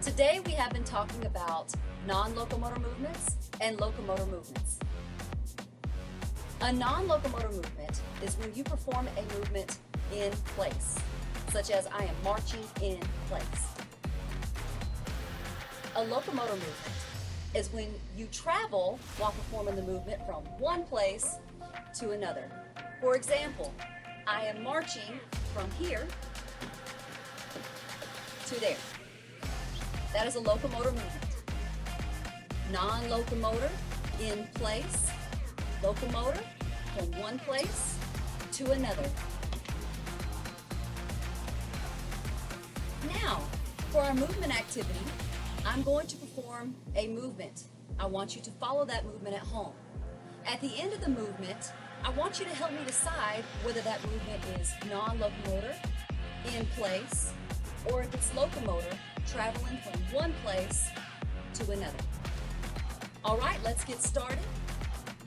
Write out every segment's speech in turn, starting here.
Today we have been talking about non-locomotor movements and locomotor movements. A non-locomotor movement is when you perform a movement in place, such as I am marching in place. A locomotor movement is when you travel while performing the movement from one place to another. For example, I am marching from here to there. That is a locomotor movement. Non-locomotor, in place. Locomotor, from one place to another. Now, for our movement activity, I'm going to perform a movement. I want you to follow that movement at home. At the end of the movement, I want you to help me decide whether that movement is non-locomotor, in place, or if it's locomotor, traveling from one place to another. All right, let's get started.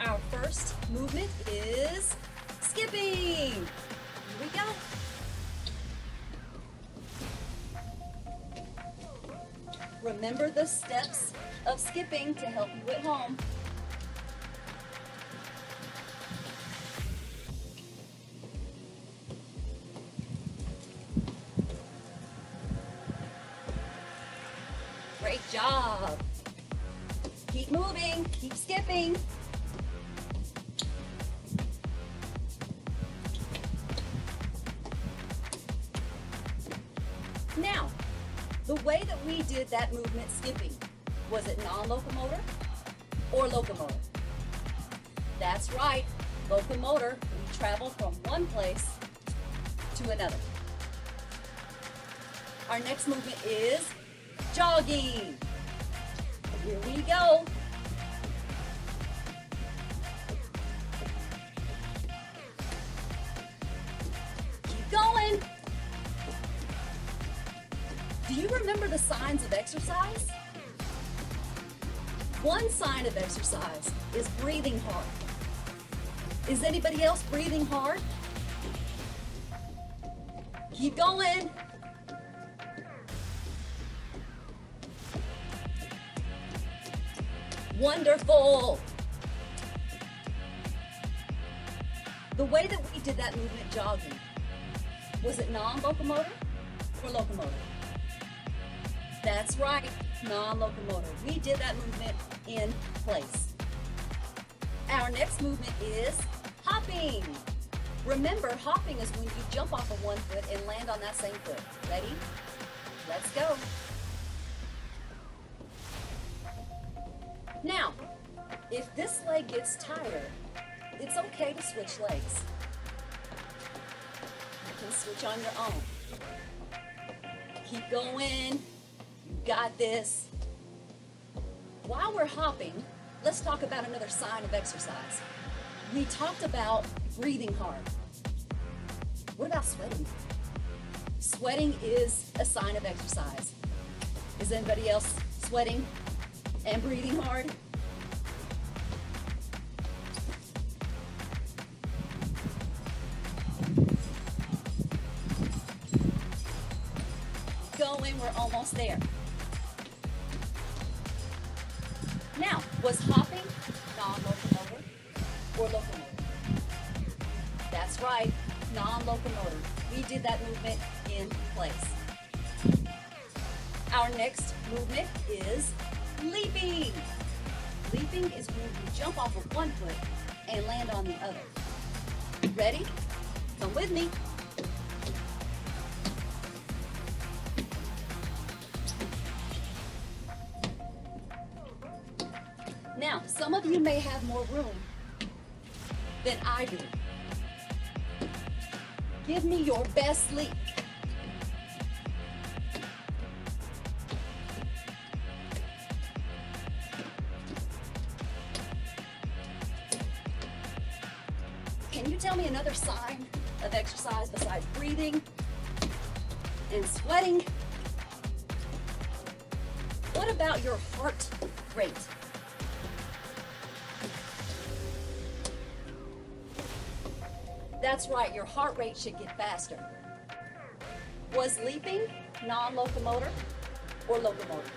Our first movement is skipping. Here we go. Remember the steps of skipping to help you at home. Great job. Keep moving, keep skipping. Now, the way that we did that movement skipping, was it non-locomotor or locomotor? That's right, locomotor. We travel from one place to another. Our next movement is jogging. Here we go. Keep going. Do you remember the signs of exercise? One sign of exercise is breathing hard. Is anybody else breathing hard? Keep going. Wonderful. The way that we did that movement jogging, was it non-locomotor or locomotor? That's right, non-locomotor. We did that movement in place. Our next movement is hopping. Remember, hopping is when you jump off of one foot and land on that same foot. Ready? Let's go. Now, if this leg gets tired, it's okay to switch legs. You can switch on your own. Keep going. You got this. While we're hopping, let's talk about another sign of exercise. We talked about breathing hard. What about sweating? Sweating is a sign of exercise. Is anybody else sweating and breathing hard? Going, we're almost there. Now, was hopping non-locomotor or locomotor? That's right, non-locomotor. We did that movement in place. Our next movement is leaping. Leaping is when you jump off of one foot and land on the other. Ready? Come with me. Now, some of you may have more room than I do. Give me your best leap. Can you tell me another sign of exercise besides breathing and sweating? What about your heart rate? That's right, your heart rate should get faster. Was leaping non-locomotor or locomotor?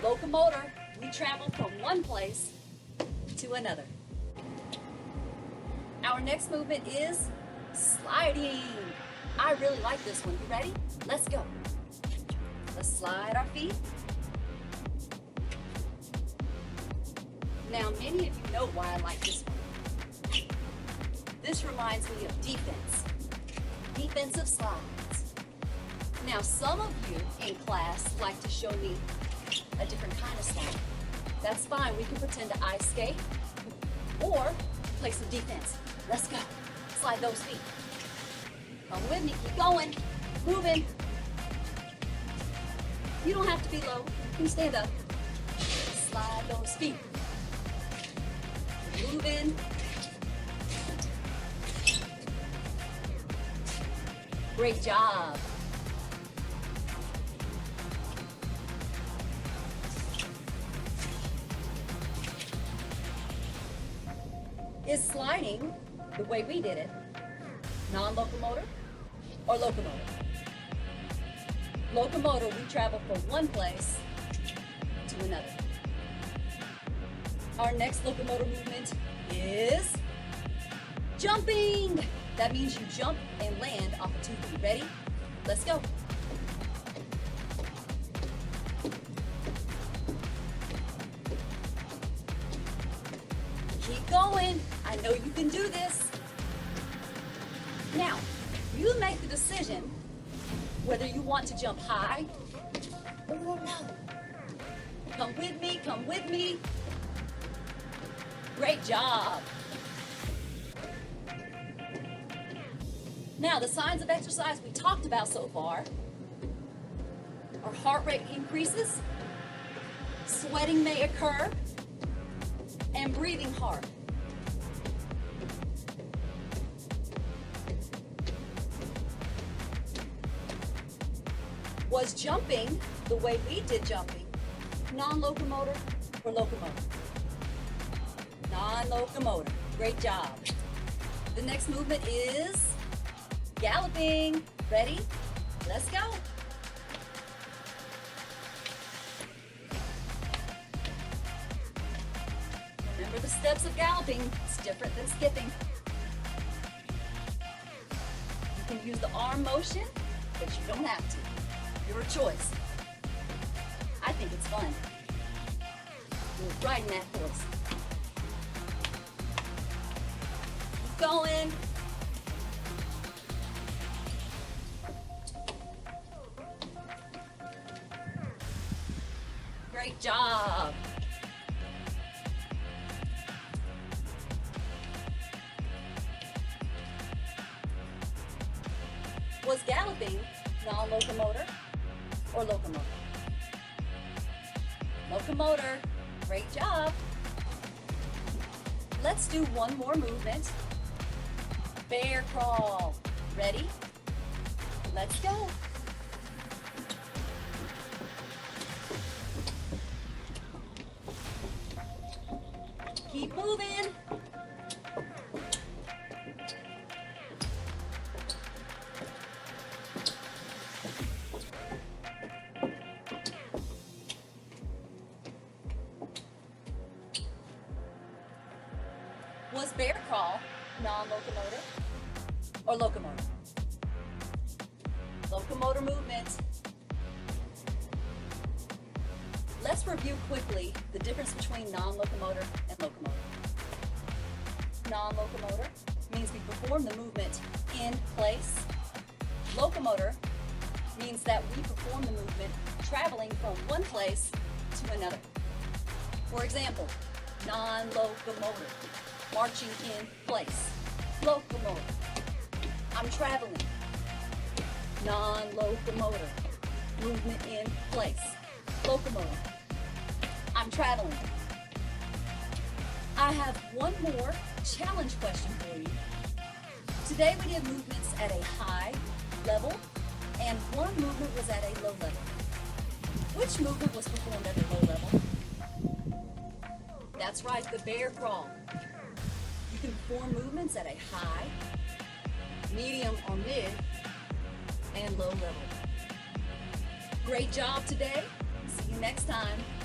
Locomotor, we travel from one place to another. Our next movement is sliding. I really like this one. You ready? Let's go. Let's slide our feet. Now, many of you know why I like this one. This reminds me of defense. Defensive slides. Now, some of you in class like to show me a different kind of slide. That's fine. We can pretend to ice skate or play some defense. Let's go. Slide those feet. Come with me. Keep going. Moving. You don't have to be low. You can stand up. Slide those feet. Moving. Great job. Is sliding, the way we did it, non-locomotor or locomotor? Locomotor, we travel from one place to another. Our next locomotor movement is jumping. That means you jump and land off of 2 feet. Ready? Let's go. Keep going. I know you can do this. Now, you make the decision whether you want to jump high or low. Come with me, come with me. Great job. Now, the signs of exercise we talked about so far are heart rate increases, sweating may occur, and breathing hard. Was jumping, the way we did jumping, non-locomotor or locomotor? Non-locomotor. Great job. The next movement is galloping. Ready? Let's go. Remember the steps of galloping. It's different than skipping. You can use the arm motion, but you don't have to. Your choice. I think it's fun. You're riding that horse. Keep going. Great job. Was galloping non-locomotor or locomotor? Locomotor. Great job. Let's do one more movement. Bear crawl. Ready? Let's go. Keep moving. Was bear crawl non-locomotor or locomotor? Locomotor movement. Let's review quickly the difference between non-locomotor and locomotor. Non-locomotor means we perform the movement in place. Locomotor means that we perform the movement traveling from one place to another. For example, non-locomotor, marching in place. Locomotor, I'm traveling. Non-locomotor, movement in place. Locomotor, I'm traveling. I have one more challenge question for you. Today we did movements at a high level and one movement was at a low level. Which movement was performed at a low level? That's right, the bear crawl. You can perform movements at a high, medium or mid, and low level. Great job today. See you next time.